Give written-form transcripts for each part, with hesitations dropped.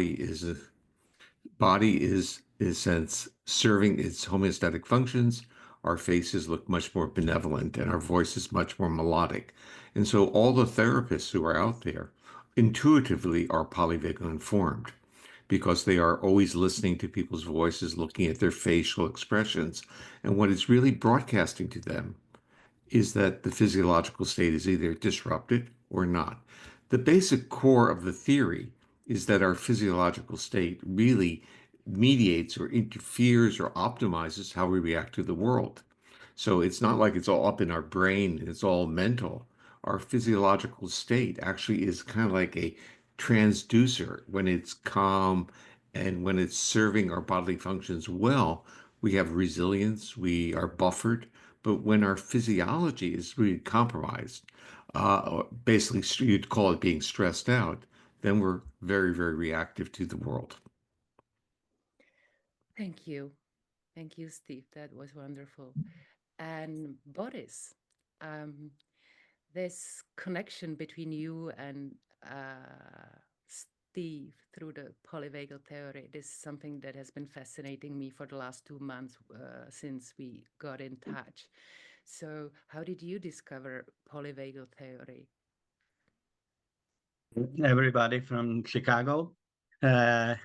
is body is in a sense serving its homeostatic functions. Our faces look much more benevolent and our voice is much more melodic. And so all the therapists who are out there intuitively are polyvagal informed because they are always listening to people's voices, looking at their facial expressions. And what it's really broadcasting to them is that the physiological state is either disrupted or not. The basic core of the theory is that our physiological state really mediates or interferes or optimizes how we react to the world. So it's not like it's all up in our brain, it's all mental. Our physiological state actually is kind of like a transducer. When it's calm and when it's serving our bodily functions well, we have resilience, we are buffered. But when our physiology is really compromised, basically you'd call it being stressed out, then we're very, very reactive to the world. Thank you. Thank you, Steve. That was wonderful. And Boris, this connection between you and Steve through the polyvagal theory, this is something that has been fascinating me for the last 2 months since we got in touch. So how did you discover polyvagal theory? Everybody from Chicago.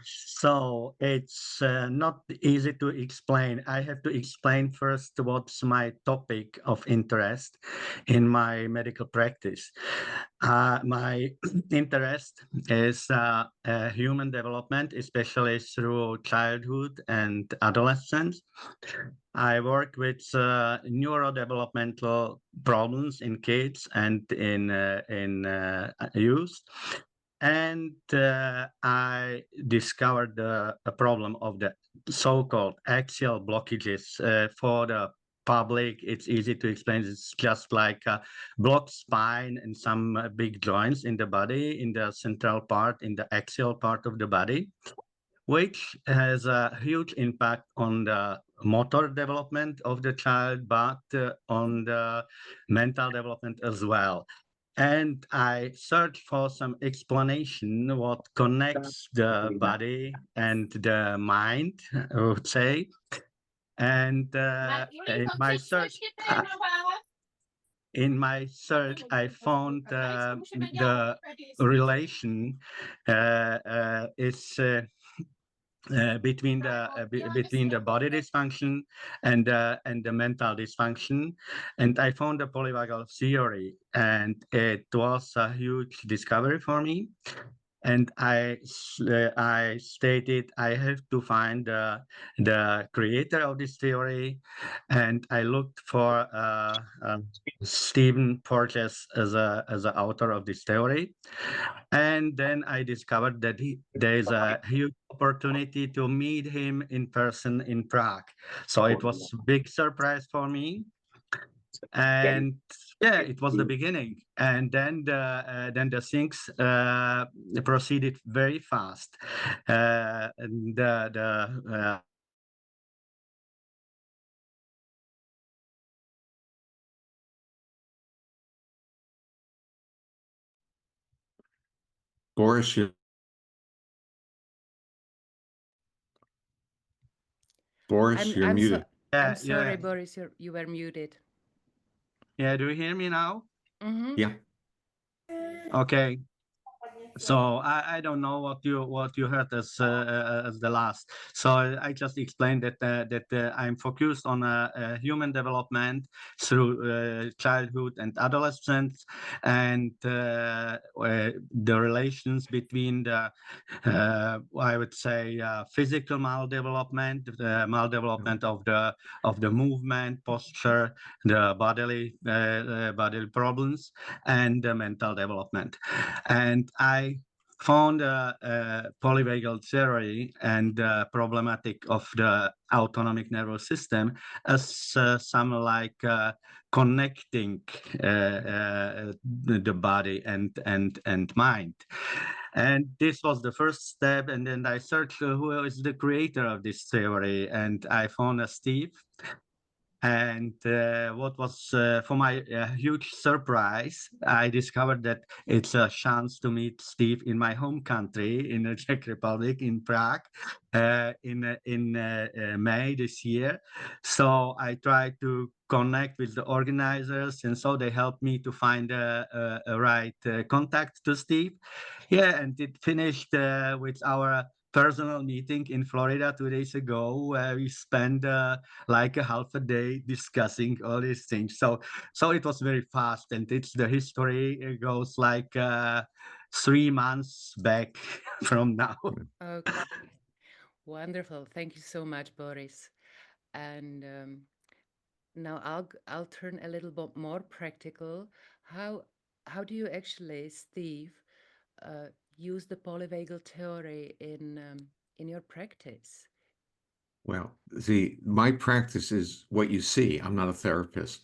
So it's not easy to explain. I have to explain first what's my topic of interest in my medical practice. My interest is human development, especially through childhood and adolescence. I work with neurodevelopmental problems in kids and in youth. And I discovered a problem of the so-called axial blockages. For the public, it's easy to explain. It's just like a blocked spine and some big joints in the body, in the central part, in the axial part of the body, which has a huge impact on the motor development of the child, but on the mental development as well. And I searched for some explanation what connects the body and the mind, I would say. And in my search, I found the relation is between the body dysfunction and the mental dysfunction, and I found the polyvagal theory, and it was a huge discovery for me. And I stated I have to find the creator of this theory, and I looked for Stephen Porges as an author of this theory, and then I discovered that there is a huge opportunity to meet him in person in Prague. So it was a big surprise for me. And yeah, it was the beginning, and then the things proceeded very fast. Boris, you're muted. I'm sorry, Boris, you were muted. Yeah, do you hear me now? Mm-hmm. Yeah. Okay. So I don't know what you heard as the last. So I just explained that I'm focused on human development through childhood and adolescence, and the relations between the I would say physical maldevelopment, the maldevelopment of the movement, posture, the bodily problems, and the mental development. And I found a polyvagal theory and the problematic of the autonomic nervous system as some like connecting the body and mind. And this was the first step. And then I searched who is the creator of this theory, and I found Steve. And what was for my huge surprise, I discovered that it's a chance to meet Steve in my home country, in the Czech Republic, in Prague, in May this year. So I tried to connect with the organizers, and so they helped me to find a right contact to Steve. Yeah, and it finished with our personal meeting in Florida 2 days ago, where we spent like a half a day discussing all these things. So it was very fast, and it's the history. It goes like 3 months back from now. Okay, wonderful. Thank you so much, Boris. And now I'll turn a little bit more practical. How do you actually, Steve, use the polyvagal theory in your practice? Well, see, my practice is what you see. I'm not a therapist.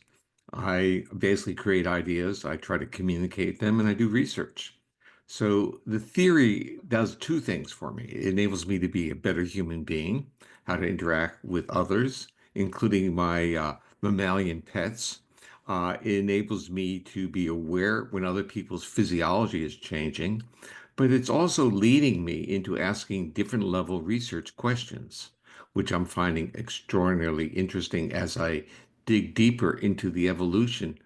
I basically create ideas, I try to communicate them, and I do research. So the theory does two things for me. It enables me to be a better human being, how to interact with others, including my mammalian pets. It enables me to be aware when other people's physiology is changing, but it's also leading me into asking different level research questions, which I'm finding extraordinarily interesting as I dig deeper into the evolution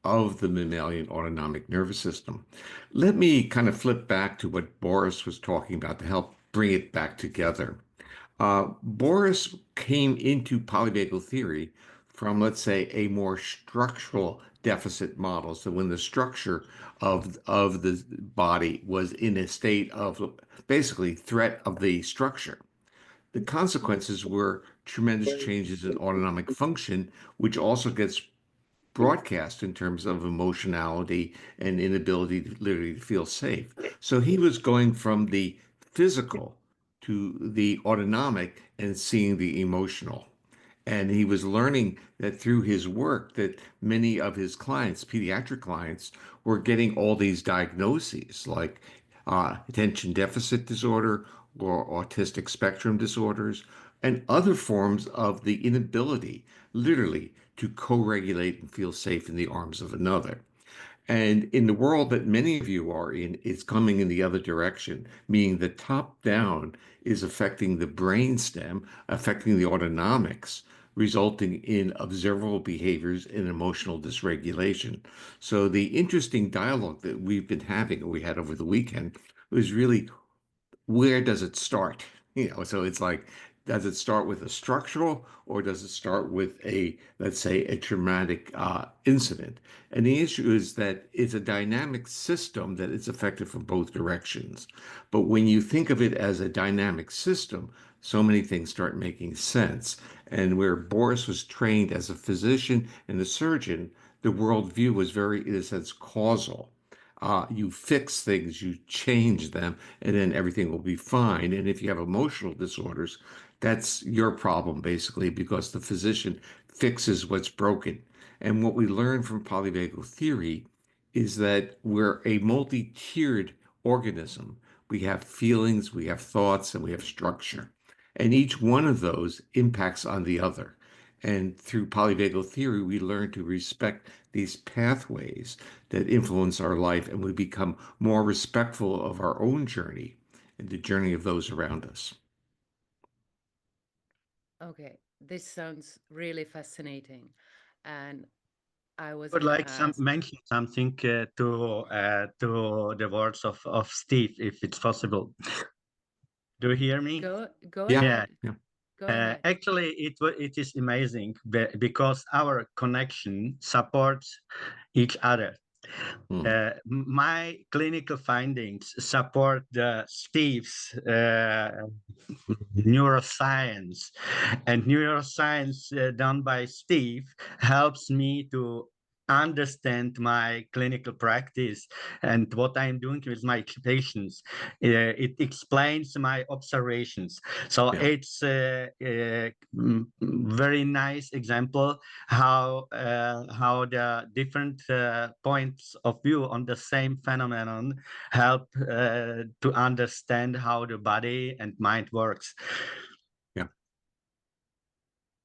of the mammalian autonomic nervous system. Let me kind of flip back to what Boris was talking about to help bring it back together. Boris came into polyvagal theory from, let's say, a more structural deficit model. So when the structure of the body was in a state of basically threat of the structure, the consequences were tremendous changes in autonomic function, which also gets broadcast in terms of emotionality and inability to literally feel safe. So he was going from the physical to the autonomic and seeing the emotional. And he was learning that through his work that many of his clients, pediatric clients, were getting all these diagnoses like attention deficit disorder or autistic spectrum disorders and other forms of the inability, literally, to co-regulate and feel safe in the arms of another. And in the world that many of you are in, it's coming in the other direction, meaning the top down is affecting the brainstem, affecting the autonomics, resulting in observable behaviors and emotional dysregulation. So the interesting dialogue that we've been having, or we had over the weekend, was really, where does it start? So it's like, does it start with a structural or does it start with a, let's say, a traumatic incident? And the issue is that it's a dynamic system that is affected from both directions. But when you think of it as a dynamic system, so many things start making sense. And where Boris was trained as a physician and a surgeon, the worldview was very, in a sense, causal. You fix things, you change them, and then everything will be fine. And if you have emotional disorders, that's your problem, basically, because the physician fixes what's broken. And what we learn from polyvagal theory is that we're a multi-tiered organism. We have feelings, we have thoughts, and we have structure. And each one of those impacts on the other. And through polyvagal theory, we learn to respect these pathways that influence our life, and we become more respectful of our own journey and the journey of those around us. Okay, this sounds really fascinating. And I was Would gonna like ask, mention something to the words of Steve, if it's possible. Do you hear me? go Yeah. ahead. Yeah. Go ahead. Actually, it is amazing because our connection supports each other. My clinical findings support Steve's neuroscience, and neuroscience done by Steve helps me to understand my clinical practice and what I'm doing with my patients. It explains my observations. So it's a very nice example how the different points of view on the same phenomenon help to understand how the body and mind works. Yeah.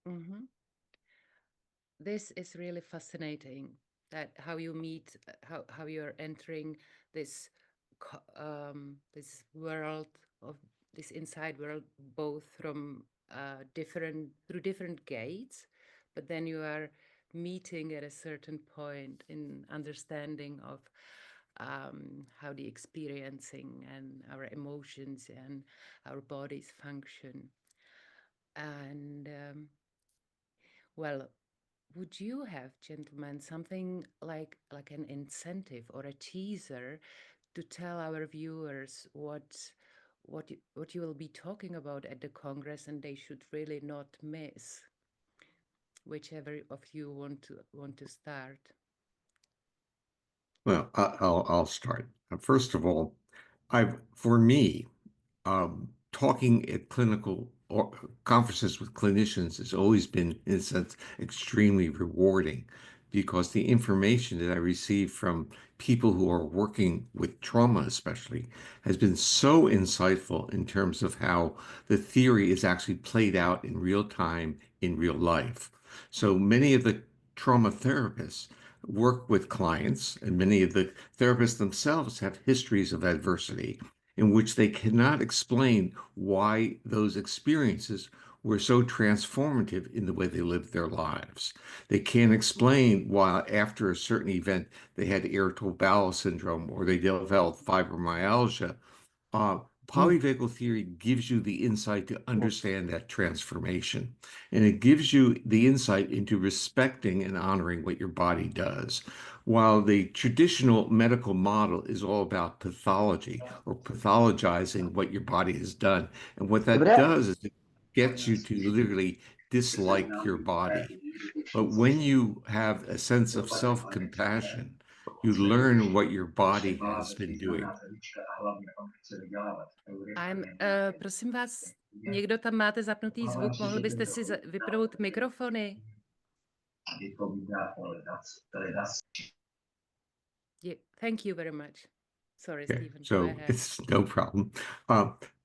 Mm-hmm. this is really fascinating, that how you meet, how you're entering this this world of this inside world, both from through different gates, but then you are meeting at a certain point in understanding of how the experiencing and our emotions and our bodies function. And well, would you have, gentlemen, something like an incentive or a teaser to tell our viewers what you will be talking about at the Congress, and they should really not miss? Whichever of you want to start. Well, I'll start. First of all, for me, talking at clinical or conferences with clinicians has always been, in a sense, extremely rewarding, because the information that I receive from people who are working with trauma, especially, has been so insightful in terms of how the theory is actually played out in real time, in real life. So many of the trauma therapists work with clients, and many of the therapists themselves have histories of adversity in which they cannot explain why those experiences were so transformative in the way they lived their lives. They can't explain why after a certain event they had irritable bowel syndrome or they developed fibromyalgia. Polyvagal theory gives you the insight to understand that transformation, and it gives you the insight into respecting and honoring what your body does. While the traditional medical model is all about pathology or pathologizing what your body has done, and what that does is it gets you to literally dislike your body. But when you have a sense of self-compassion, you learn what your body has been doing. Prosím vás, někdo tam máte zapnutý zvuk, mohl byste si vypnout mikrofony? Yeah, thank you very much. Sorry, Okay, Stephen. so it's no problem.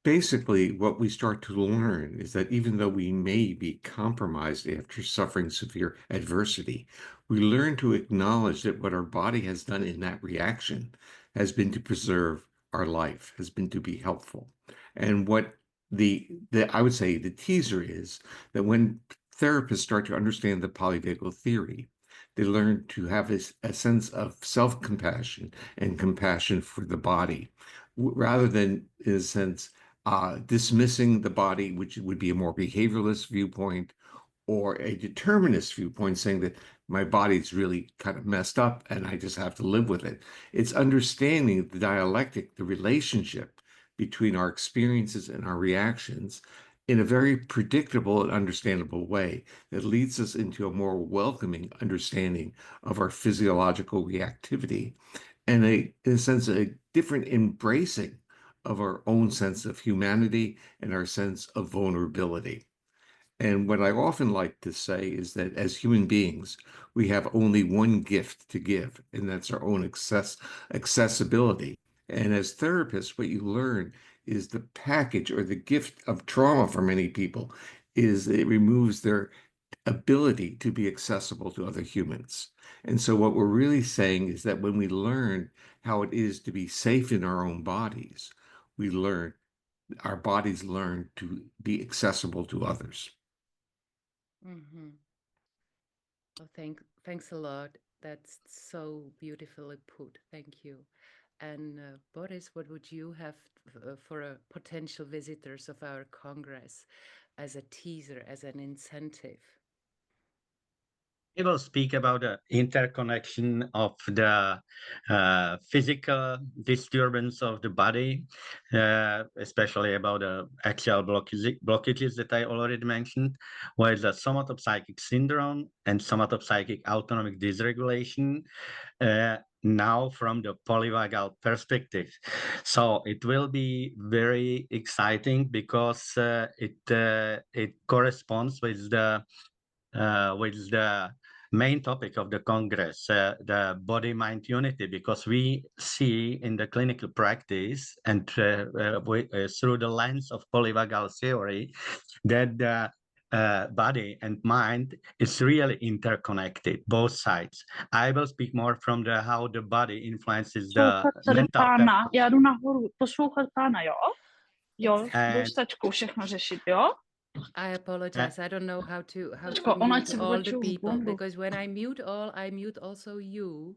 Basically, what we start to learn is that even though we may be compromised after suffering severe adversity, we learn to acknowledge that what our body has done in that reaction has been to preserve our life, has been to be helpful. And what I would say the teaser is that when therapists start to understand the polyvagal theory, they learn to have a sense of self-compassion and compassion for the body, rather than, in a sense, dismissing the body, which would be a more behavioralist viewpoint, or a determinist viewpoint, saying that my body's really kind of messed up and I just have to live with it. It's understanding the dialectic, the relationship between our experiences and our reactions in a very predictable and understandable way that leads us into a more welcoming understanding of our physiological reactivity and in a sense, a different embracing of our own sense of humanity and our sense of vulnerability. And what I often like to say is that as human beings, we have only one gift to give, and that's our own accessibility. And as therapists, what you learn is the package or the gift of trauma for many people is it removes their ability to be accessible to other humans. And so what we're really saying is that when we learn how it is to be safe in our own bodies, our bodies learn to be accessible to others. Mm-hmm. Well, thanks a lot. That's so beautifully put. Thank you. And Boris, what would you have for potential visitors of our Congress as a teaser, as an incentive? We will speak about the interconnection of the physical disturbance of the body, especially about the axial blockages that I already mentioned, where the somatopsychic syndrome and somatopsychic autonomic dysregulation, now from the polyvagal perspective. So it will be very exciting because it corresponds with the main topic of the Congress, the body-mind unity, because we see in the clinical practice and through the lens of polyvagal theory that the body and mind is really interconnected, both sides. I will speak more from the how the body influences the mental. Pána. Já jdu nahoru poslouchat pána, jo? Jo, And- jdu s tačkou všechno řešit, jo? I apologize. I don't know how to Tačko, ona mute se all the vlečou v people, bombu. because when I mute all, I mute also you.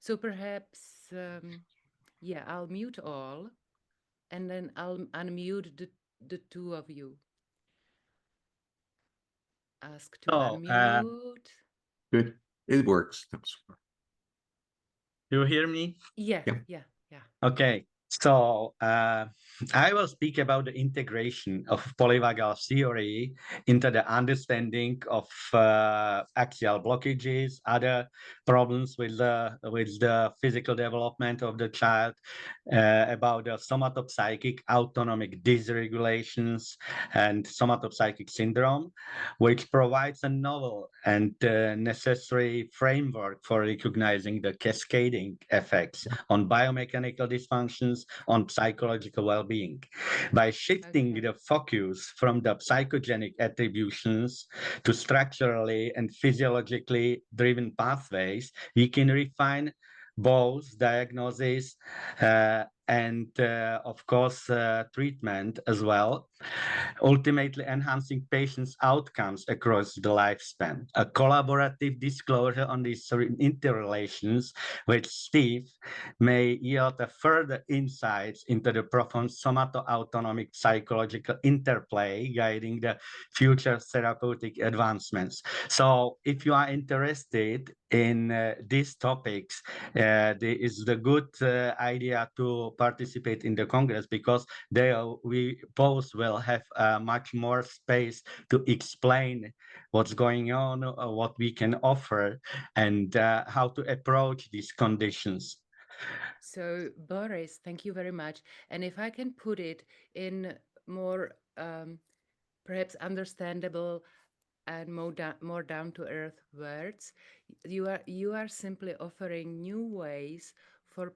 So perhaps, yeah, I'll mute all, and then I'll unmute the two of you. Ask to unmute. Good. It works. You hear me? Yeah. Okay, so I will speak about the integration of polyvagal theory into the understanding of axial blockages, other problems with the physical development of the child, about the somatopsychic autonomic dysregulations and somatopsychic syndrome, which provides a novel and necessary framework for recognizing the cascading effects on biomechanical dysfunctions, on psychological well-being. By shifting the focus from the psychogenic attributions to structurally and physiologically driven pathways, we can refine both diagnosis and of course treatment as well, ultimately enhancing patients' outcomes across the lifespan. A collaborative disclosure on these interrelations with Steve may yield a further insights into the profound somato-autonomic psychological interplay guiding the future therapeutic advancements. So if you are interested in these topics, there is the good idea to participate in the Congress, because there we both will have much more space to explain what's going on, what we can offer, and how to approach these conditions. So, Boris, thank you very much. And if I can put it in more perhaps understandable and more down-to-earth words, you are simply offering new ways for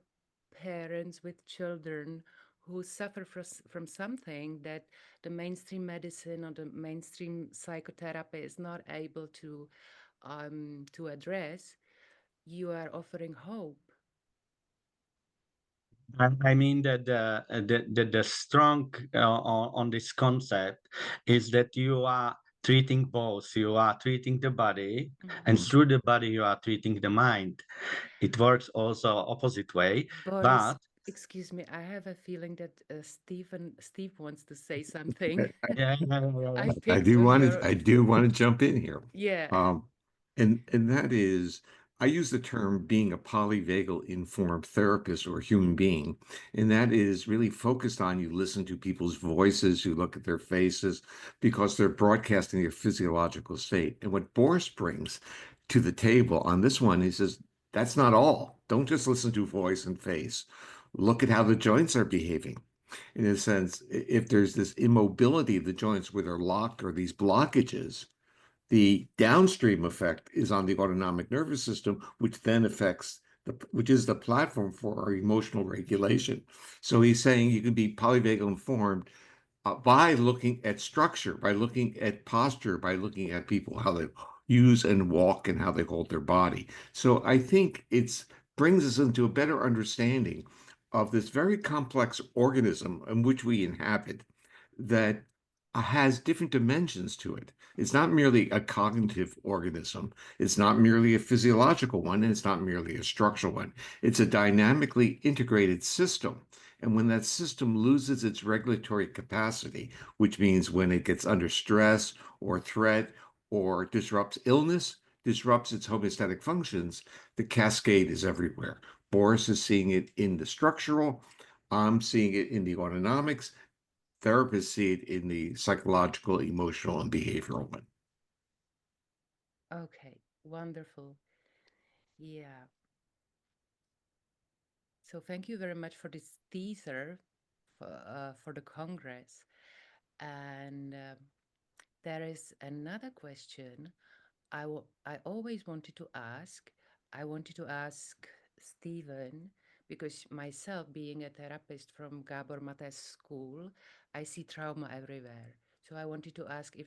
parents with children who suffer from something that the mainstream medicine or the mainstream psychotherapy is not able to address. You are offering hope. I mean that the strong on this concept is that you are treating both. You are treating the body, and through the body you are treating the mind. It works also opposite way. Boris, but excuse me, I have a feeling that Steve wants to say something. I do want to jump in here. Yeah. And that is, I use the term being a polyvagal informed therapist or human being, and that is really focused on you listen to people's voices, you look at their faces, because they're broadcasting their physiological state. And what Boris brings to the table on this one, he says, that's not all. Don't just listen to voice and face. Look at how the joints are behaving. In a sense, if there's this immobility of the joints where they're locked or these blockages, the downstream effect is on the autonomic nervous system, which then affects which is the platform for our emotional regulation. So he's saying you can be polyvagal informed by looking at structure, by looking at posture, by looking at people, how they use and walk and how they hold their body. So I think it brings us into a better understanding of this very complex organism in which we inhabit that has different dimensions to it. It's not merely a cognitive organism. It's not merely a physiological one, and it's not merely a structural one. It's a dynamically integrated system. And when that system loses its regulatory capacity, which means when it gets under stress or threat or disrupts illness, disrupts its homeostatic functions, the cascade is everywhere. Boris is seeing it in the structural. I'm seeing it in the autonomics. Therapists see it in the psychological, emotional, and behavioral one. Okay, wonderful. Yeah. So thank you very much for this teaser for the Congress. And there is another question I always wanted to ask. I wanted to ask Stephen, because myself being a therapist from Gabor Mate's school, I see trauma everywhere. So I wanted to ask if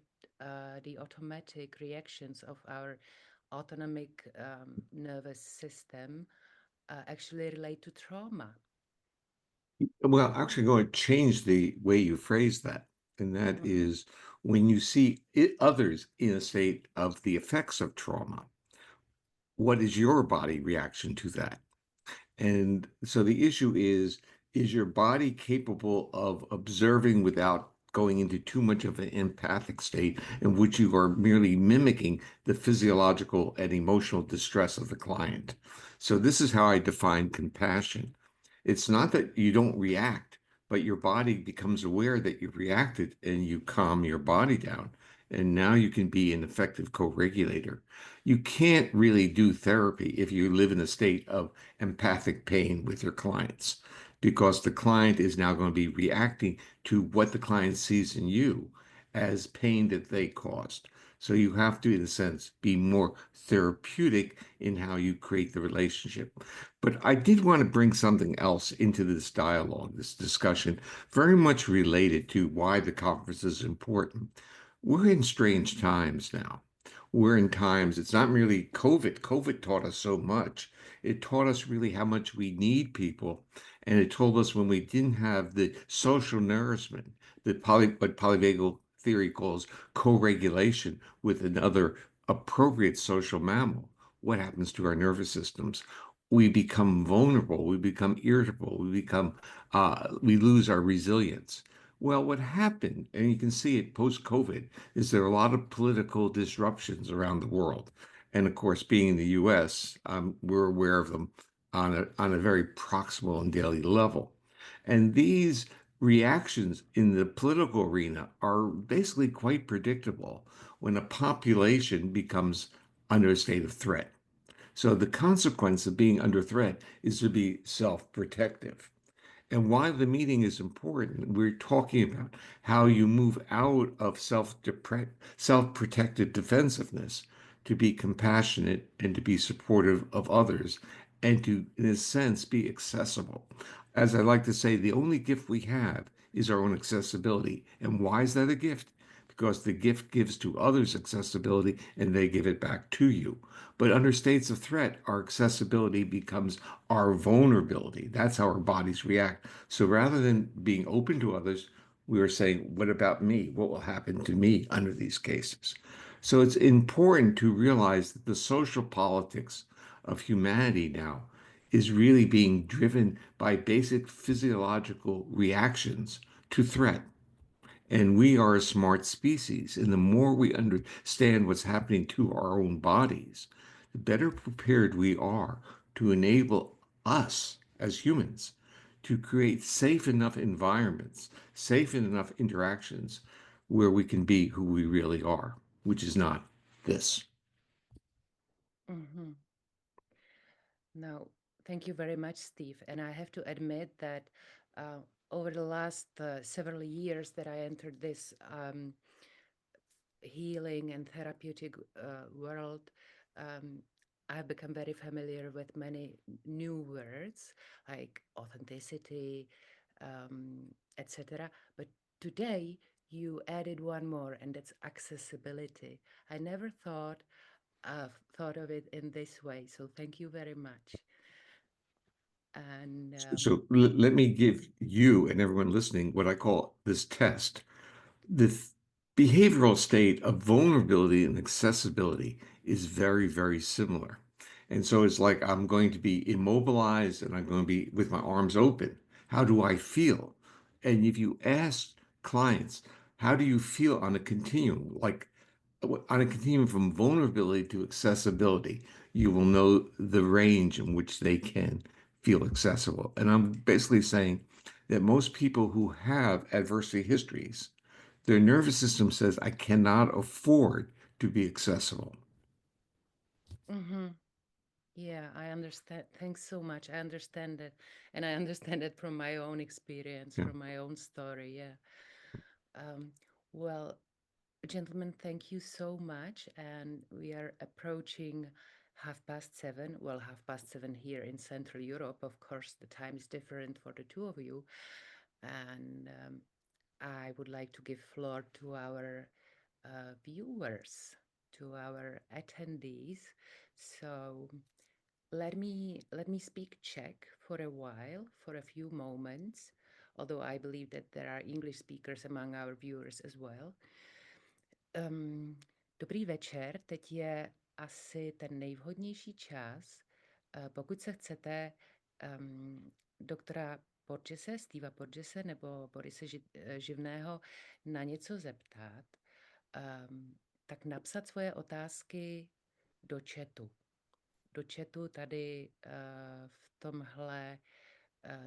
the automatic reactions of our autonomic nervous system actually relate to trauma. Well, I'm actually going to change the way you phrase that. And that is when you see others in a state of the effects of trauma, what is your body reaction to that? And so the issue is your body capable of observing without going into too much of an empathic state in which you are merely mimicking the physiological and emotional distress of the client? So this is how I define compassion. It's not that you don't react, but your body becomes aware that you reacted and you calm your body down. And now you can be an effective co-regulator. You can't really do therapy if you live in a state of empathic pain with your clients, because the client is now going to be reacting to what the client sees in you as pain that they caused. So you have to, in a sense, be more therapeutic in how you create the relationship. But I did want to bring something else into this dialogue, this discussion, very much related to why the conference is important. We're in strange times now. We're in times, it's not merely COVID. COVID taught us so much. It taught us really how much we need people. And it told us when we didn't have the social nourishment, what polyvagal theory calls co-regulation with another appropriate social mammal, what happens to our nervous systems? We become vulnerable, we become irritable, we lose our resilience. Well, what happened, and you can see it post-COVID, is there are a lot of political disruptions around the world. And of course, being in the US, we're aware of them on a very proximal and daily level. And these reactions in the political arena are basically quite predictable when a population becomes under a state of threat. So the consequence of being under threat is to be self-protective. And why the meeting is important, we're talking about how you move out of self-protected defensiveness to be compassionate and to be supportive of others and to, in a sense, be accessible. As I like to say, the only gift we have is our own accessibility. And why is that a gift? Because the gift gives to others accessibility and they give it back to you. But under states of threat, our accessibility becomes our vulnerability. That's how our bodies react. So rather than being open to others, we are saying, what about me? What will happen to me under these cases? So it's important to realize that the social politics of humanity now is really being driven by basic physiological reactions to threat. And we are a smart species. And the more we understand what's happening to our own bodies, the better prepared we are to enable us as humans to create safe enough environments, safe enough interactions where we can be who we really are, which is not this. Now, thank you very much, Steve. And I have to admit that over the last several years that I entered this healing and therapeutic world, I've become very familiar with many new words like authenticity, etc. But today you added one more, and that's accessibility. I never thought of it in this way, so thank you very much. And So let me give you and everyone listening what I call this test. The behavioral state of vulnerability and accessibility is very, very similar. And so it's like I'm going to be immobilized and I'm going to be with my arms open. How do I feel? And if you ask clients, how do you feel on a continuum, like on a continuum from vulnerability to accessibility, you will know the range in which they can feel accessible. And I'm basically saying that most people who have adversity histories, their nervous system says, I cannot afford to be accessible. yeah, I understand. Thanks so much. I understand it. And I understand it from my own experience, from my own story. Yeah. Well, gentlemen, thank you so much. And we are approaching 7:30. Well, 7:30 here in Central Europe. Of course, the time is different for the two of you. And I would like to give floor to our viewers, to our attendees. So let me speak Czech for a while, for a few moments, although I believe that there are English speakers among our viewers as well. Dobrý večer, teď je asi ten nejvhodnější čas, pokud se chcete doktora Porgese, Steva Porgese nebo Borise Živného na něco zeptat, tak napsat svoje otázky do chatu. Do chatu tady v tomhle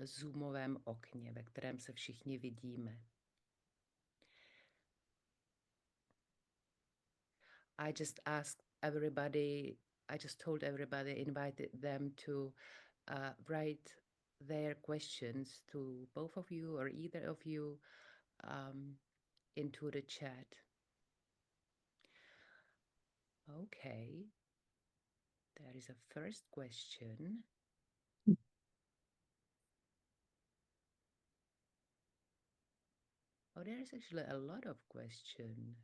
zoomovém okně, ve kterém se všichni vidíme. I just told everybody, invited them to write their questions to both of you or either of you into the chat. Okay, there is a first question. Oh, there is actually a lot of questions.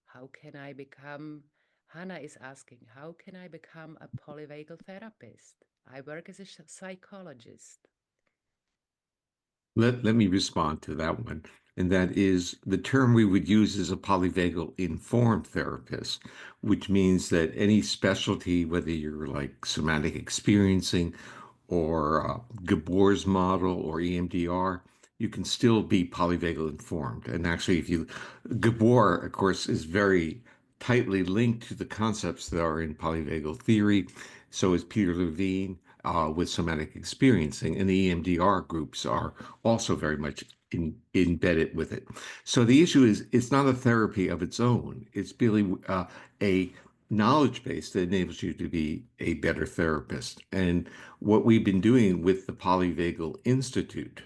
How can I become, Hannah is asking, how can I become a polyvagal therapist? I work as a psychologist. Let me respond to that one. And that is the term we would use is a polyvagal informed therapist, which means that any specialty, whether you're like somatic experiencing or Gabor's model or EMDR, you can still be polyvagal informed. And actually, Gabor, of course, is very tightly linked to the concepts that are in polyvagal theory. So is Peter Levine with somatic experiencing, and the EMDR groups are also very much embedded with it. So the issue is, it's not a therapy of its own. It's really a knowledge base that enables you to be a better therapist. And what we've been doing with the Polyvagal Institute,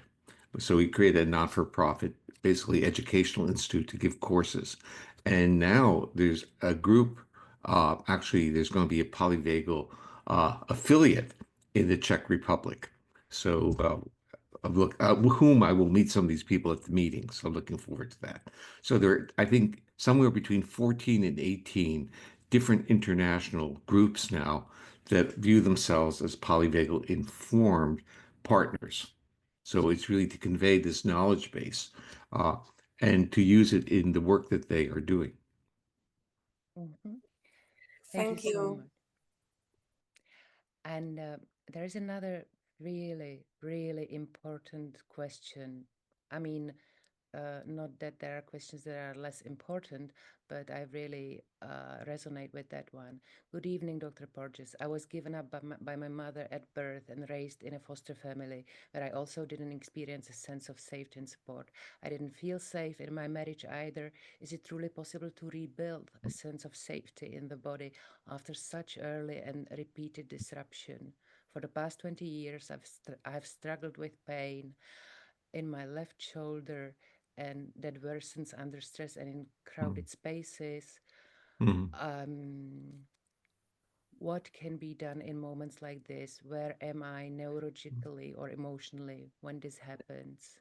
so we created a not-for-profit, basically educational institute to give courses. And now there's a group, actually there's going to be a polyvagal affiliate in the Czech Republic. So whom I will meet some of these people at the meeting. So I'm looking forward to that. So there are, I think, somewhere between 14 and 18 different international groups now that view themselves as polyvagal informed partners. So it's really to convey this knowledge base and to use it in the work that they are doing. Mm-hmm. Thank you. So much. And there's another really, really important question. I mean, not that there are questions that are less important, but I really resonate with that one. Good evening, Dr. Porges. I was given up by my mother at birth and raised in a foster family, where I also didn't experience a sense of safety and support. I didn't feel safe in my marriage either. Is it truly possible to rebuild a sense of safety in the body after such early and repeated disruption? For the past 20 years, I've struggled with pain in my left shoulder, and that worsens under stress and in crowded spaces. What can be done in moments like this? Where am I neurologically or emotionally when this happens?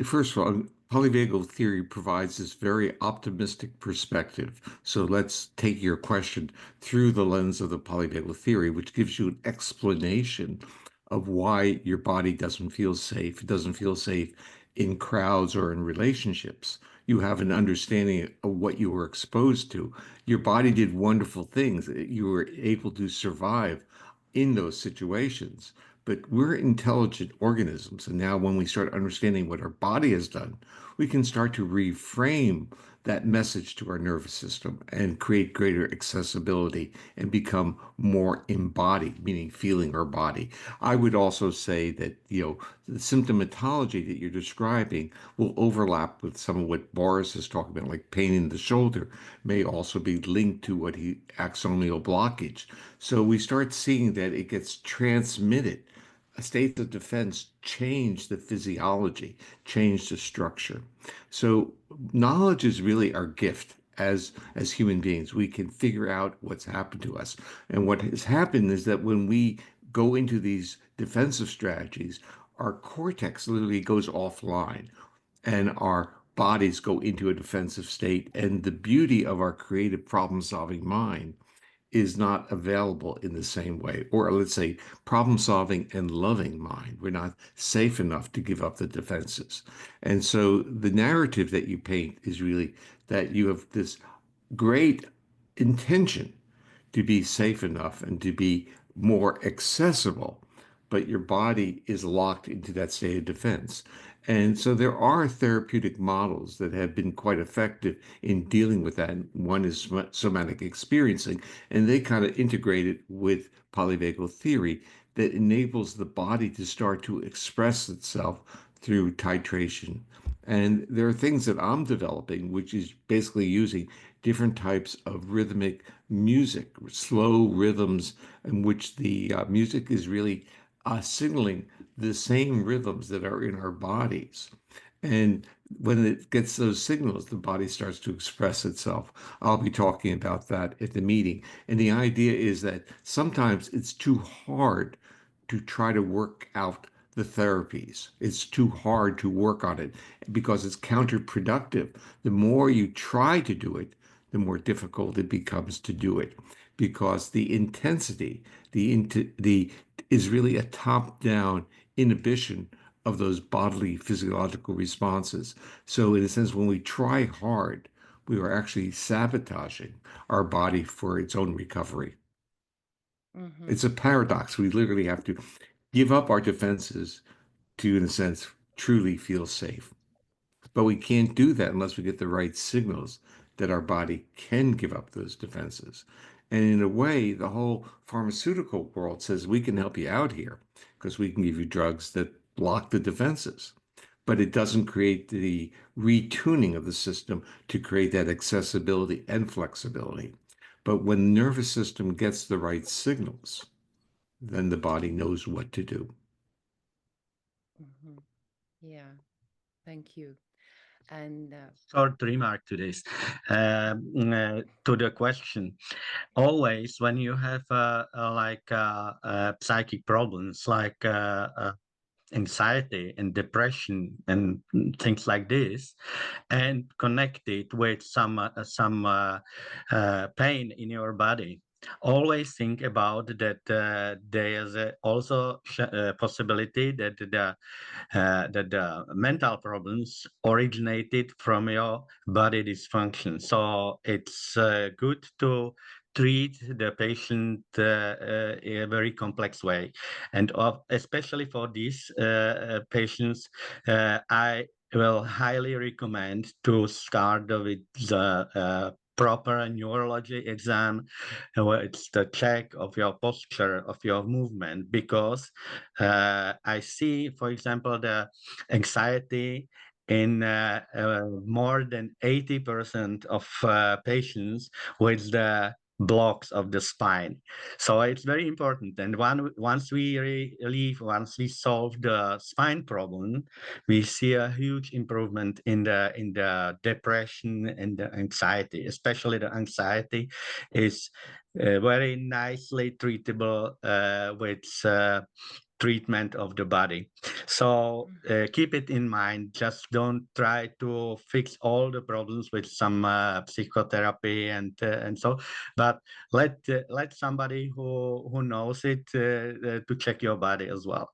First of all, polyvagal theory provides this very optimistic perspective. So let's take your question through the lens of the polyvagal theory, which gives you an explanation of why your body doesn't feel safe. It doesn't feel safe in crowds or in relationships. You have an understanding of what you were exposed to. Your body did wonderful things. You were able to survive in those situations. But we're intelligent organisms. And now when we start understanding what our body has done, we can start to reframe that message to our nervous system and create greater accessibility and become more embodied, meaning feeling our body. I would also say that, the symptomatology that you're describing will overlap with some of what Boris is talking about, like pain in the shoulder may also be linked to axonal blockage. So we start seeing that it gets transmitted. States of defense change the physiology, change the structure. So knowledge is really our gift as human beings. We can figure out what's happened to us. And what has happened is that when we go into these defensive strategies, our cortex literally goes offline and our bodies go into a defensive state. And the beauty of our creative problem-solving mind is not available in the same way. Or let's say problem-solving and loving mind. We're not safe enough to give up the defenses. And so the narrative that you paint is really that you have this great intention to be safe enough and to be more accessible, but your body is locked into that state of defense. And so there are therapeutic models that have been quite effective in dealing with that. One is somatic experiencing, and they kind of integrate it with polyvagal theory that enables the body to start to express itself through titration. And there are things that I'm developing, which is basically using different types of rhythmic music, slow rhythms in which the music is really signaling the same rhythms that are in our bodies. And when it gets those signals, the body starts to express itself. I'll be talking about that at the meeting. And the idea is that sometimes it's too hard to try to work out the therapies. It's too hard to work on it because it's counterproductive. The more you try to do it, the more difficult it becomes to do it, because the intensity, is really a top-down inhibition of those bodily physiological responses. So in a sense, when we try hard, we are actually sabotaging our body for its own recovery. Mhm. It's a paradox. We literally have to give up our defenses to, in a sense, truly feel safe. But we can't do that unless we get the right signals that our body can give up those defenses. And in a way, the whole pharmaceutical world says we can help you out here because we can give you drugs that block the defenses. But it doesn't create the retuning of the system to create that accessibility and flexibility. But when the nervous system gets the right signals, then the body knows what to do. Mhm. Yeah, thank you. And Short remark to this, to the question. Always, when you have psychic problems like anxiety and depression and things like this, and connect it with some pain in your body, always think about that there's also a possibility that the mental problems originated from your body dysfunction. So it's good to treat the patient in a very complex way. And especially for these patients, I will highly recommend to start with the proper neurology exam, where it's the check of your posture, of your movement, because I see, for example, the anxiety in more than 80% of patients with the blocks of the spine. So it's very important. And once we solve the spine problem, we see a huge improvement in the depression and the anxiety. Especially the anxiety is very nicely treatable with treatment of the body. So keep it in mind. Just don't try to fix all the problems with some psychotherapy and so. But let somebody who knows it to check your body as well.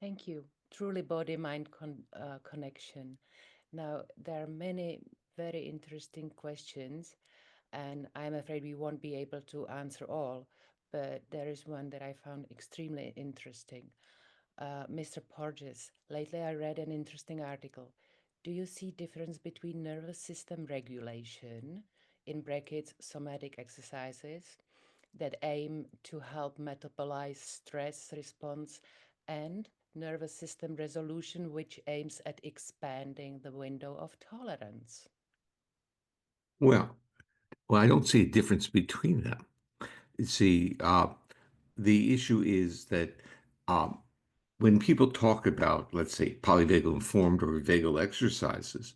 thank you. Truly body-mind connection. Now, there are many very interesting questions, and I'm afraid we won't be able to answer all, but there is one that I found extremely interesting. Mr. Porges, lately I read an interesting article. Do you see difference between nervous system regulation, in brackets somatic exercises, that aim to help metabolize stress response, and nervous system resolution, which aims at expanding the window of tolerance? Well, I don't see a difference between them. See, the issue is that when people talk about, let's say, polyvagal informed or vagal exercises,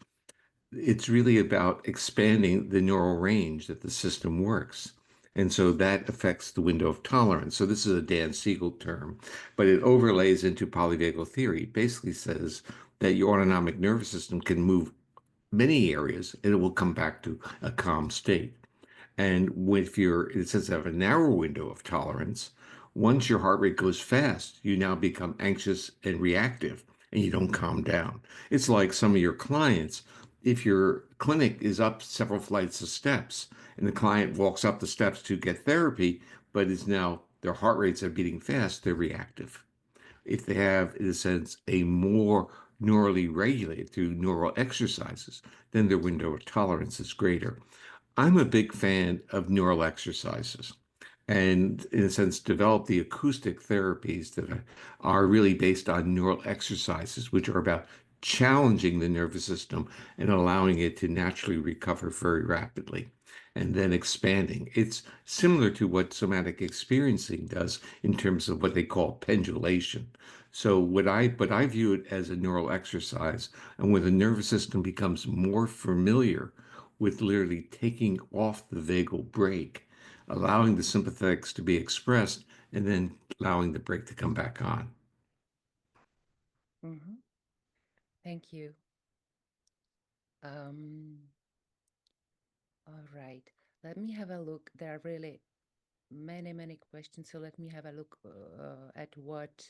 it's really about expanding the neural range that the system works. And so that affects the window of tolerance. So this is a Dan Siegel term, but it overlays into polyvagal theory. It basically says that your autonomic nervous system can move many areas and it will come back to a calm state. And if it says have a narrow window of tolerance, once your heart rate goes fast, you now become anxious and reactive and you don't calm down. It's like some of your clients, if your clinic is up several flights of steps and the client walks up the steps to get therapy, but is now their heart rates are beating fast, they're reactive. If they have, in a sense, a more neurally regulated through neural exercises, then their window of tolerance is greater. I'm a big fan of neural exercises and, in a sense, develop the acoustic therapies that are really based on neural exercises, which are about challenging the nervous system and allowing it to naturally recover very rapidly and then expanding. It's similar to what somatic experiencing does in terms of what they call pendulation. So what I view it as a neural exercise, and when the nervous system becomes more familiar with literally taking off the vagal brake, allowing the sympathetics to be expressed, and then allowing the brake to come back on. Mm-hmm. Thank you. All right. Let me have a look. There are really many questions. So let me have a look at what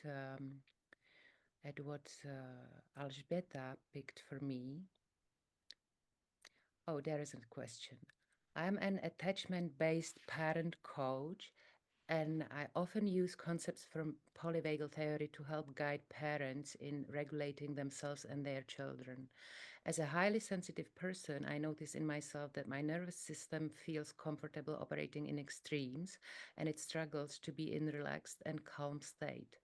Alžbeta picked for me. Oh, there is a question. I'm an attachment-based parent coach, and I often use concepts from polyvagal theory to help guide parents in regulating themselves and their children. As a highly sensitive person, I notice in myself that my nervous system feels comfortable operating in extremes, and it struggles to be in relaxed and calm state,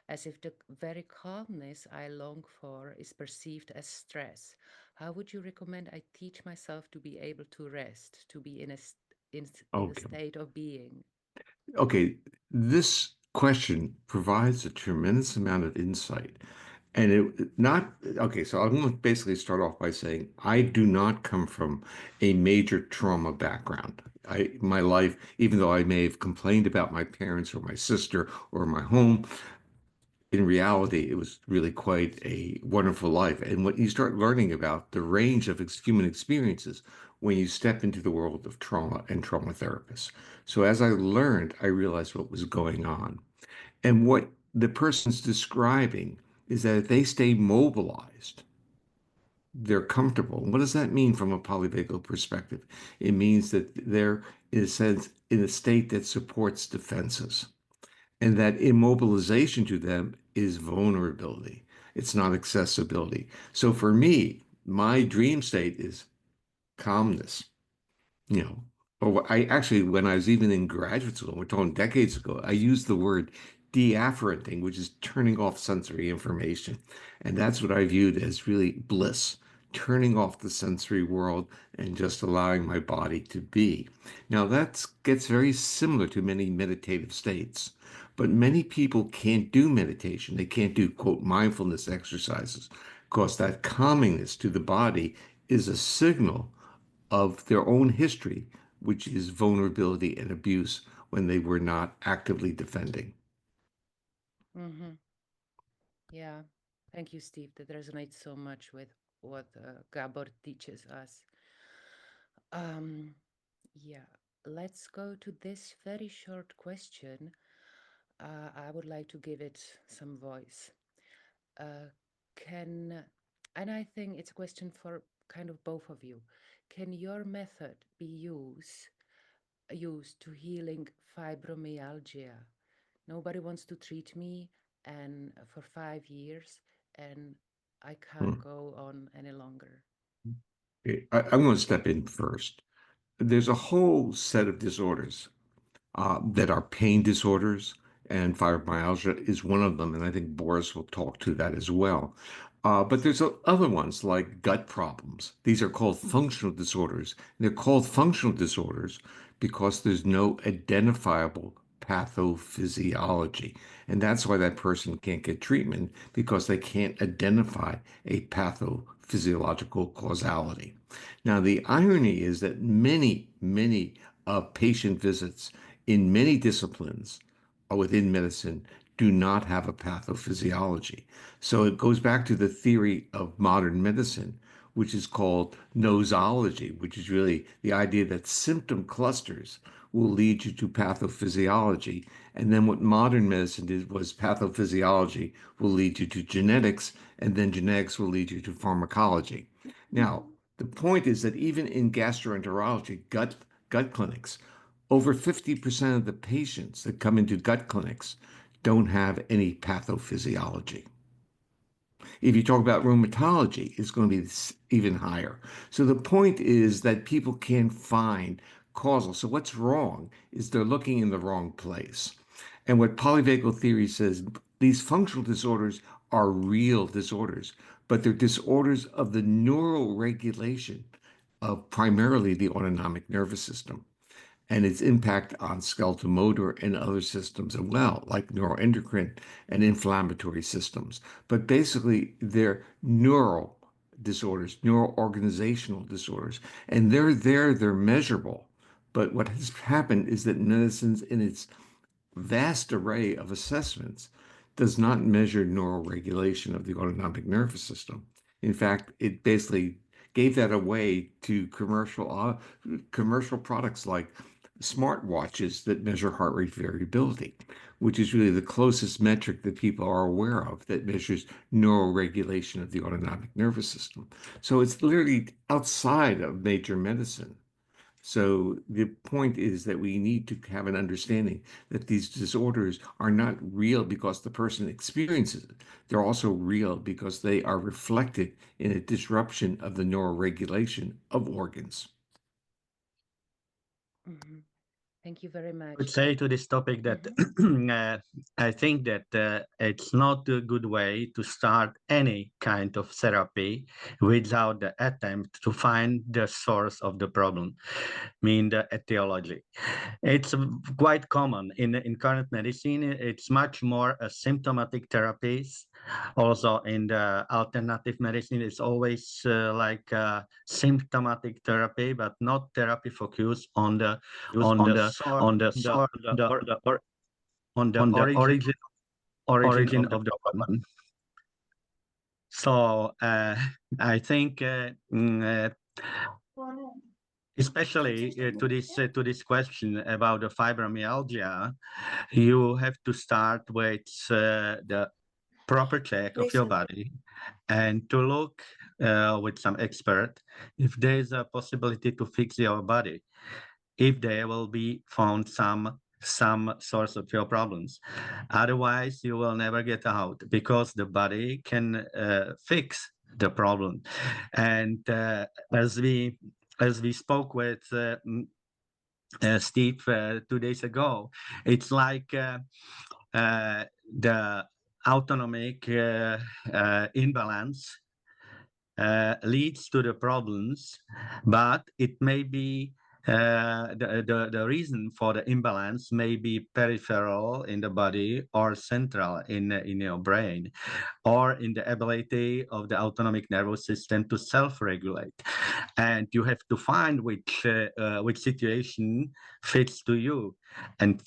as if the very calmness I long for is perceived as stress. How would you recommend I teach myself to be able to rest, to be in a state of being? Okay, this question provides a tremendous amount of insight. And so I'm going to basically start off by saying I do not come from a major trauma background. My life, even though I may have complained about my parents or my sister or my home, in reality, it was really quite a wonderful life. And when you start learning about the range of human experiences when you step into the world of trauma and trauma therapists. So as I learned, I realized what was going on. And what the person's describing is that if they stay mobilized, they're comfortable. What does that mean from a polyvagal perspective? It means that they're, in a sense, in a state that supports defenses. And that immobilization to them is vulnerability. It's not accessibility. So for me, my dream state is calmness. When I was even in graduate school, we're talking decades ago, I used the word deafferenting, which is turning off sensory information. And that's what I viewed as really bliss, turning off the sensory world and just allowing my body to be. Now, that gets very similar to many meditative states, but many people can't do meditation. They can't do, quote, mindfulness exercises, because that calmingness to the body is a signal of their own history, which is vulnerability and abuse when they were not actively defending. Mm-hmm. Yeah, thank you, Steve. That resonates so much with what Gabor teaches us. Yeah, let's go to this very short question. I would like to give it some voice. And I think it's a question for kind of both of you. Can your method be used to healing fibromyalgia? Nobody wants to treat me, and for 5 years, and I can't go on any longer. I'm going to step in first. There's a whole set of disorders that are pain disorders, and fibromyalgia is one of them. And I think Boris will talk to that as well. But there's other ones like gut problems. These are called functional disorders. And they're called functional disorders because there's no identifiable pathophysiology. And that's why that person can't get treatment, because they can't identify a pathophysiological causality. Now, the irony is that many of patient visits in many disciplines within medicine do not have a pathophysiology. So it goes back to the theory of modern medicine, which is called nosology, which is really the idea that symptom clusters will lead you to pathophysiology. And then what modern medicine did was pathophysiology will lead you to genetics, and then genetics will lead you to pharmacology. Now, the point is that even in gastroenterology, gut clinics, over 50% of the patients that come into gut clinics don't have any pathophysiology. If you talk about rheumatology, it's going to be even higher. So the point is that people can't find causal. So what's wrong is they're looking in the wrong place. And what polyvagal theory says, these functional disorders are real disorders, but they're disorders of the neural regulation of primarily the autonomic nervous system and its impact on skeletal motor and other systems as well, like neuroendocrine and inflammatory systems. But basically, they're neural disorders, neuroorganizational disorders, and they're measurable. But what has happened is that medicine, in its vast array of assessments, does not measure neural regulation of the autonomic nervous system. In fact, it basically gave that away to commercial products like smartwatches that measure heart rate variability, which is really the closest metric that people are aware of that measures neural regulation of the autonomic nervous system. So it's literally outside of major medicine. So the point is that we need to have an understanding that these disorders are not real because the person experiences it. They're also real because they are reflected in a disruption of the neural regulation of organs. Mhm. Thank you very much. I would say to this topic that I think that it's not a good way to start any kind of therapy without the attempt to find the source of the problem, mean the etiology. It's quite common in current medicine. It's much more a symptomatic therapies. Also in the alternative medicine, it's always like a symptomatic therapy, but not therapy focused on the origin of the problem. So I think especially to this question about the fibromyalgia, you have to start with the proper check of your body and to look with some expert if there is a possibility to fix your body, if there will be found some source of your problems. Otherwise, you will never get out because the body can fix the problem. And as we spoke with Steve 2 days ago, it's like the autonomic imbalance leads to the problems, but it may be the reason for the imbalance may be peripheral in the body or central in your brain, or in the ability of the autonomic nervous system to self-regulate. And you have to find which situation fits to you, and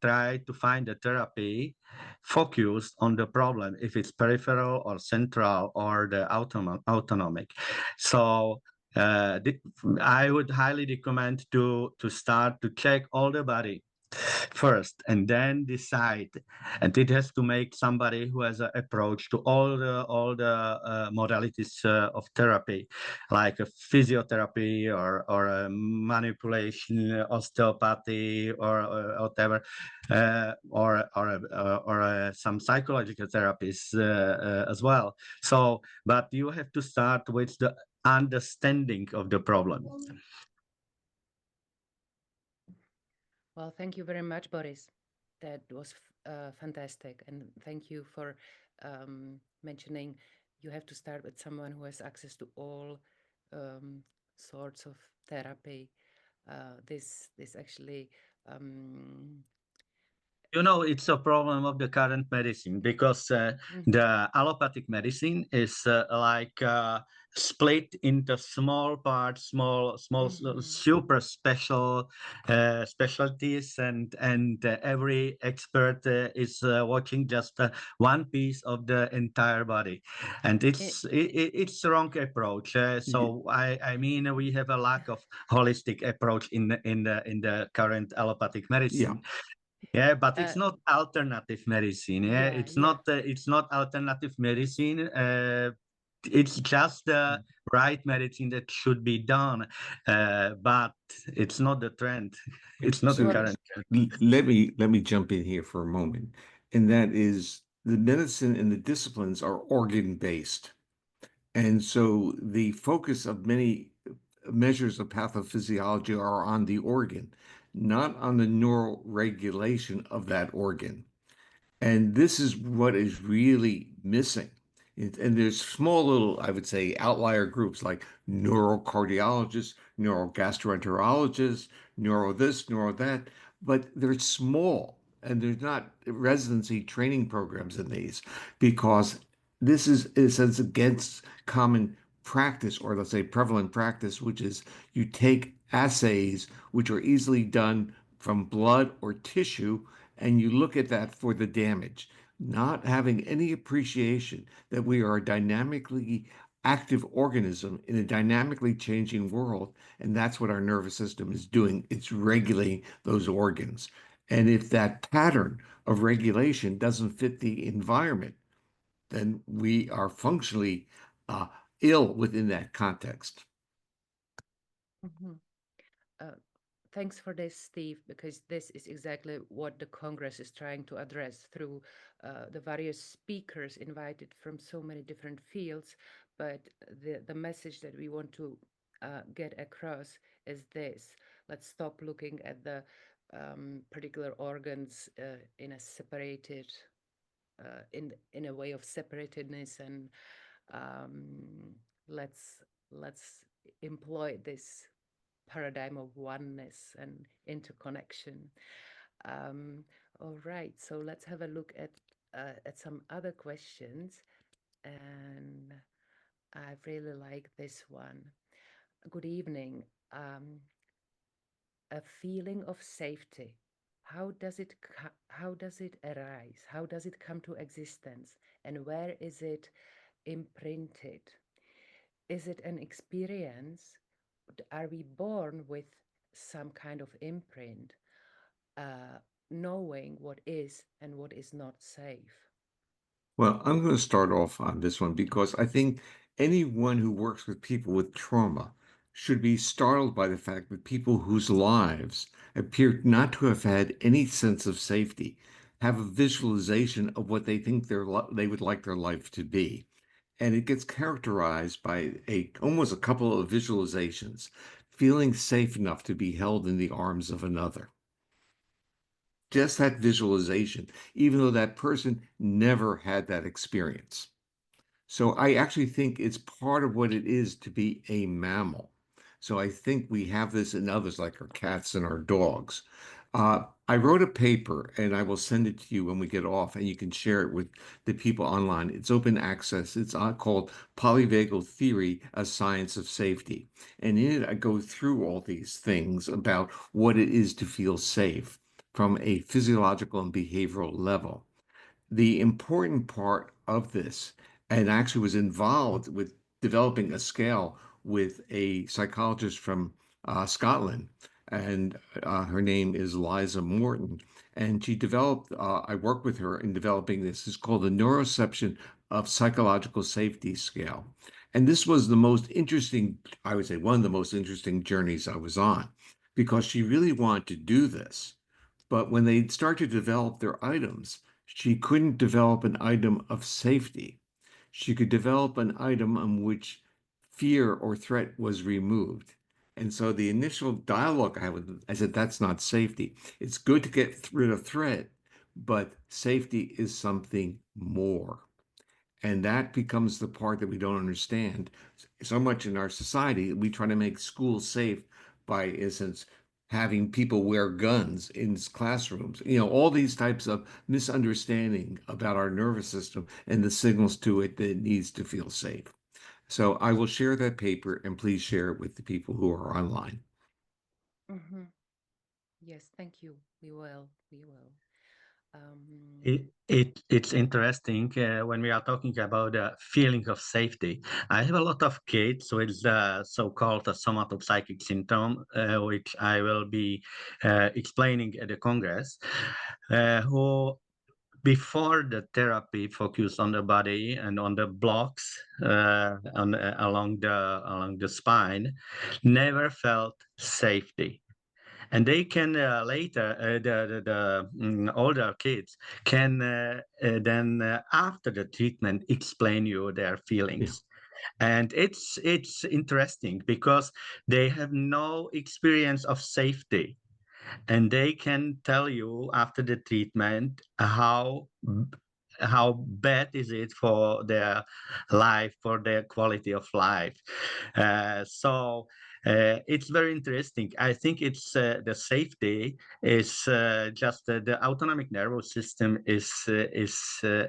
try to find a therapy focused on the problem, if it's peripheral or central or the autonomic. So I would highly recommend to start to check all the body first and then decide, and it has to make somebody who has an approach to all the modalities of therapy, like a physiotherapy or a manipulation, osteopathy or whatever, or some psychological therapies as well. So but you have to start with the understanding of the problem. Well, thank you very much, Boris. That was fantastic. And thank you for mentioning you have to start with someone who has access to all sorts of therapy. This actually You know, it's a problem of the current medicine because the allopathic medicine is split into small parts, small super special specialties, and every expert is watching just one piece of the entire body, and it's the wrong approach. So I mean, we have a lack of holistic approach in the current allopathic medicine. Yeah, but it's not alternative medicine. Yeah, it's not alternative medicine. It's just the right medicine that should be done, but it's not the trend. It's not the current trend. Let me jump in here for a moment, and that is the medicine and the disciplines are organ based, and so the focus of many measures of pathophysiology are on the organ, not on the neural regulation of that organ. And this is what is really missing. And there's small little, I would say, outlier groups like neurocardiologists, neurogastroenterologists, neuro this, neuro that, but they're small and there's not residency training programs in these because this is, in a sense, against common practice, or let's say prevalent practice, which is you take assays which are easily done from blood or tissue and you look at that for the damage, not having any appreciation that we are a dynamically active organism in a dynamically changing world. And that's what our nervous system is doing. It's regulating those organs. And if that pattern of regulation doesn't fit the environment, then we are functionally ill within that context. Thanks for this, Steve, because this is exactly what the Congress is trying to address through the various speakers invited from so many different fields. But the message that we want to get across is this: let's stop looking at the particular organs in a separated, in a way of separatedness, and let's employ this paradigm of oneness and interconnection. All right, so let's have a look at some other questions, and I really like this one. Good evening. A feeling of safety. How does it arise? How does it come to existence? And where is it imprinted? Is it an experience? Are we born with some kind of imprint, knowing what is and what is not safe? Well, I'm going to start off on this one because I think anyone who works with people with trauma should be startled by the fact that people whose lives appear not to have had any sense of safety have a visualization of what they think they would like their life to be. And it gets characterized by almost a couple of visualizations, feeling safe enough to be held in the arms of another. Just that visualization, even though that person never had that experience. So I actually think it's part of what it is to be a mammal. So I think we have this in others, like our cats and our dogs. I wrote a paper, and I will send it to you when we get off, and you can share it with the people online. It's open access. It's called Polyvagal Theory, A Science of Safety. And in it, I go through all these things about what it is to feel safe from a physiological and behavioral level. The important part of this, and actually was involved with developing a scale with a psychologist from Scotland, and her name is Liza Morton. And she developed, I worked with her in developing this. It's called the Neuroception of Psychological Safety Scale. And this was the most interesting, I would say, one of the most interesting journeys I was on, because she really wanted to do this. But when they start to develop their items, she couldn't develop an item of safety. She could develop an item on which fear or threat was removed. And so the initial dialogue I had with them, I said, that's not safety. It's good to get rid of threat, but safety is something more. And that becomes the part that we don't understand so much in our society. We try to make schools safe by, in a sense, having people wear guns in classrooms, all these types of misunderstanding about our nervous system and the signals to it that it needs to feel safe. So I will share that paper, and please share it with the people who are online. Mm-hmm. Yes, thank you. We will. It's interesting when we are talking about a feeling of safety. I have a lot of kids with the so-called somatopsychic syndrome, which I will be explaining at the Congress, who before the therapy focused on the body and on the blocks along the spine, never felt safety. And they can later, the older kids can then after the treatment explain you their feelings. Yeah. And it's interesting because they have no experience of safety. And they can tell you after the treatment how bad is it for their life, for their quality of life. So it's very interesting. I think it's the safety is just the autonomic nervous system is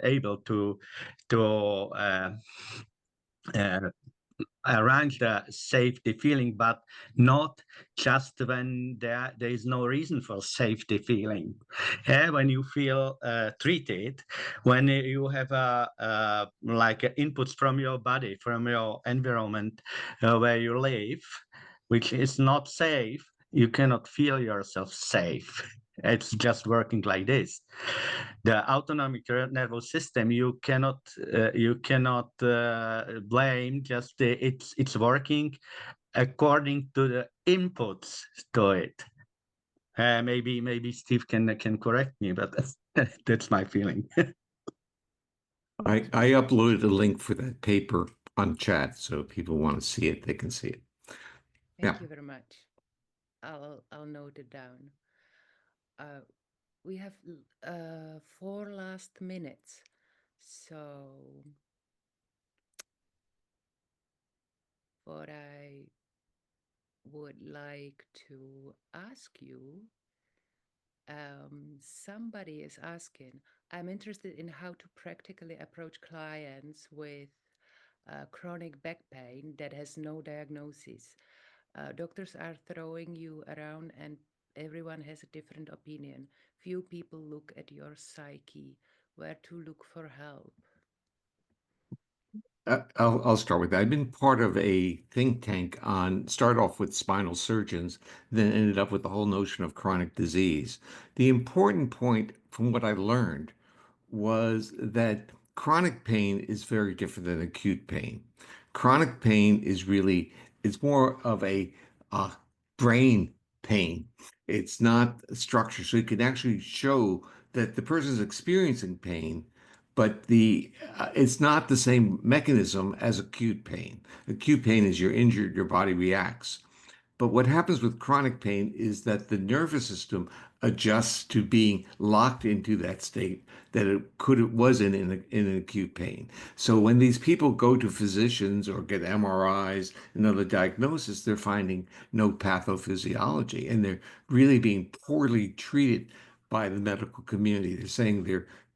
able to arrange the safety feeling, but not just when there is no reason for safety feeling. When you feel treated, when you have like inputs from your body, from your environment where you live, which is not safe, you cannot feel yourself safe. It's just working like this. The autonomic nervous system, you cannot blame. Just it's working according to the inputs to it. Maybe Steve can correct me, but that's my feeling. I uploaded a link for that paper on chat, so if people want to see it, they can see it. Thank you very much. I'll note it down. We have 4 last minutes, so what I would like to ask you, somebody is asking, I'm interested in how to practically approach clients with chronic back pain that has no diagnosis. Doctors are throwing you around and everyone has a different opinion. Few people look at your psyche. Where to look for help? I'll start with that. I've been part of a think tank start off with spinal surgeons, then ended up with the whole notion of chronic disease. The important point from what I learned was that chronic pain is very different than acute pain. Chronic pain is it's more of a brain pain. It's not a structure. So you can actually show that the person's experiencing pain, but it's not the same mechanism as acute pain. Acute pain is you're injured, your body reacts. But what happens with chronic pain is that the nervous system adjusts to being locked into that state that it was in an acute pain. So when these people go to physicians or get MRIs and other diagnoses, they're finding no pathophysiology, and they're really being poorly treated by the medical community. They're saying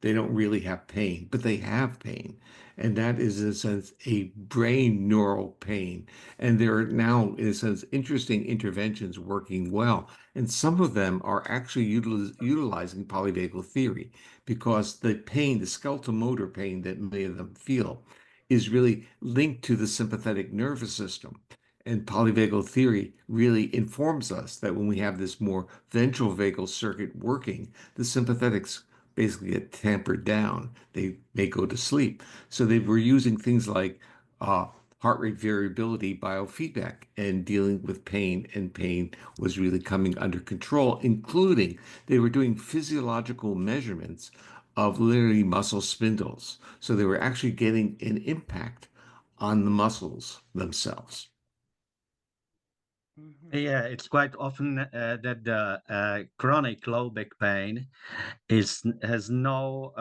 they don't really have pain, but they have pain. And that is, in a sense, a brain neural pain. And there are now, in a sense, interesting interventions working well. And some of them are actually utilizing polyvagal theory, because the pain, the skeletal motor pain that many of them feel, is really linked to the sympathetic nervous system. And polyvagal theory really informs us that when we have this more ventral vagal circuit working, the sympathetics basically get tampered down. They may go to sleep. So they were using things like heart rate variability biofeedback and dealing with pain, and pain was really coming under control, including they were doing physiological measurements of literally muscle spindles. So they were actually getting an impact on the muscles themselves. Yeah, it's quite often that the chronic low back pain has no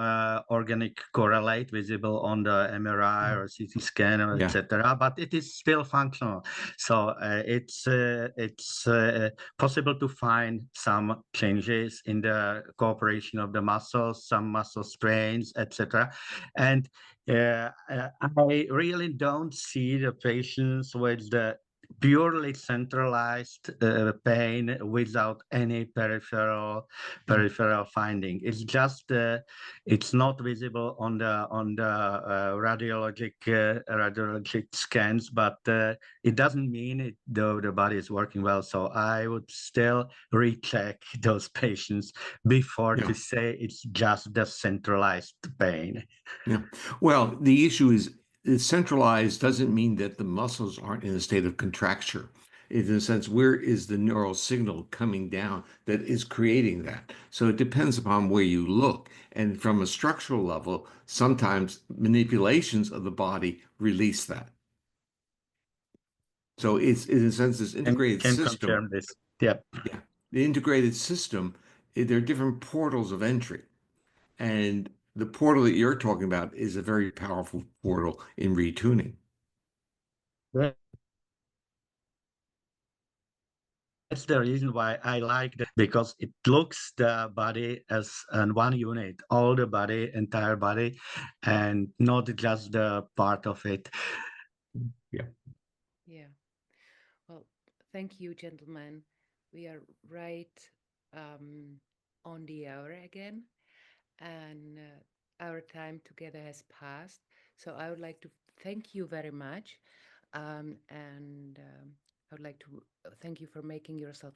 organic correlate visible on the MRI or CT scan or etc. But it is still functional. So it's possible to find some changes in the cooperation of the muscles, some muscle strains, etc. And I really don't see the patients with the purely centralized pain without any peripheral finding. It's just it's not visible on the radiologic scans, but it doesn't mean the body is working well. So I would still recheck those patients before to say it's just the centralized pain. Yeah. Well, the issue is centralized doesn't mean that the muscles aren't in a state of contracture. In a sense, where is the neural signal coming down that is creating that? So it depends upon where you look. And from a structural level, sometimes manipulations of the body release that. So it's, in a sense, this integrated can system. Confirm this. Yep. Yeah. The integrated system, there are different portals of entry. And the portal that you're talking about is a very powerful portal in retuning. That's the reason why I like that, because it looks the body as one unit, all the body, entire body, and not just the part of it. Yeah. Yeah. Well, thank you, gentlemen. We are right on the hour again, and our time together has passed. So I would like to thank you very much, and I would like to thank you for making yourself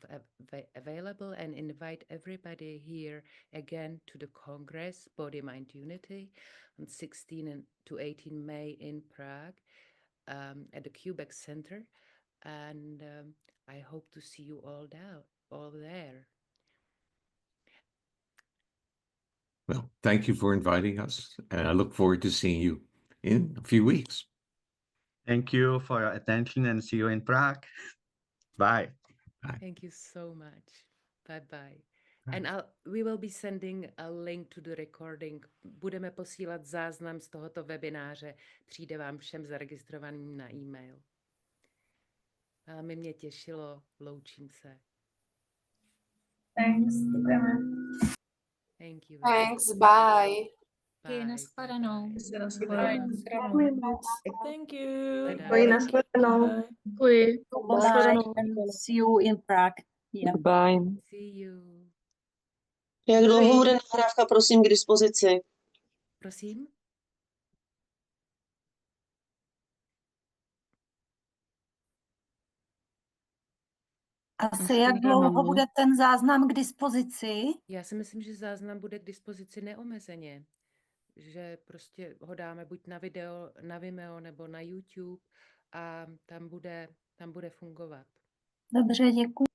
available and invite everybody here again to the Congress Body Mind Unity on 16 to 18 May in Prague at the Quebec Center. And I hope to see you all there. Well, thank you for inviting us, and I look forward to seeing you in a few weeks. Thank you for your attention, and see you in Prague. Bye. Bye. Thank you so much. Bye-bye. And we will be sending a link to the recording. Budeme posílat záznam z tohoto webináře. Přijde vám všem zaregistrovaným na e-mail. Velmi mě těšilo. Loučím se. Thanks. Thank you. Thanks. Bye. Bye. Nashledanou. Thank you. Děkuji, nashledanou. Děkuji. Nashledanou. See you in Prague. Yeah. Goodbye. See you. Jak dlouho bude nahrávka, prosím, k dispozici? Prosím? Asi jak dlouho bude ten záznam k dispozici? Já si myslím, že záznam bude k dispozici neomezeně. Že prostě ho dáme buď na video, na Vimeo nebo na YouTube a tam bude fungovat. Dobře, děkuji.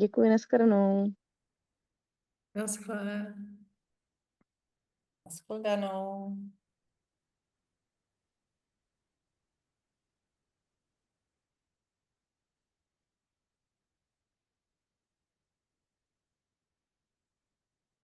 Děkuji, nashledanou. Nashledanou.